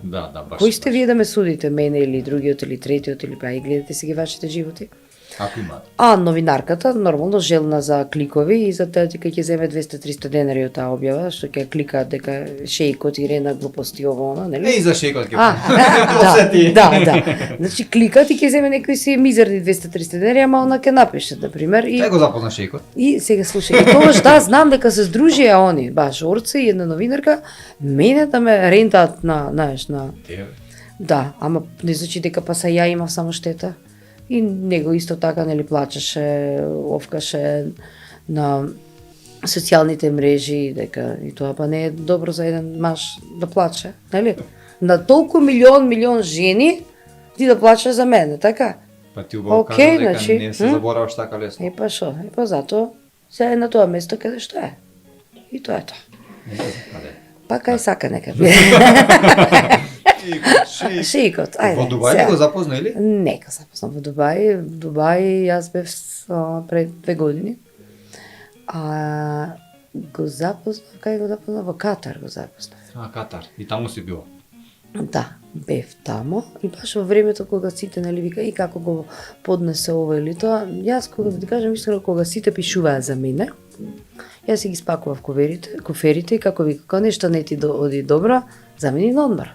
Да, баш. Кои сте вие да ме судите, мене или другиот или третиот или па и гледате си ги вашите животи? Ако имаат. Новинарката нормално желна за кликови и за тоа дека ќе земе 200-300 денари од таа објава, што ќе кликаат дека шејкот и рена глупости ово она, нели? И за шејкот ќе да. Значи кликат и ќе земе некои си мизерни 200-300 денари, ама она ќе напише, на пример. Кај го запозна шејкот? И сега слушај, и тогаш знам дека се здружија они, баш Орце и една новинарка, мене да ме рентаат на. Да, ама не значи дека па са ја имав само штета. И него исто така нели плачеше, овкаше на социјалните мрежи дека и тоа па не е добро за еден маж да плаче, нели? На толку милион жени ти да плачеш за мене, така? Па ти убаво кажа дека значи, не се забораваш така лесно. Па шо, па затоа се е на тоа место каде што е. И тоа е тоа. Па кај сака нека биде. Шејкот, ајде. Во Дубај го запозна или? Не го запознав во Дубај. Во Дубај јас бев пред 2 години. Го запознав, кај го запознав? Во Катар го запознав. Катар. И таму си била? Да, бев тамо и баш во времето кога сите нели вика и како го поднесе ова или тоа, јас кога да ти кажам искрено кога сите пишуваат за мене, јас си ги спакував коферите и како вика, кога нешто не ти оди добро, замени на одмор.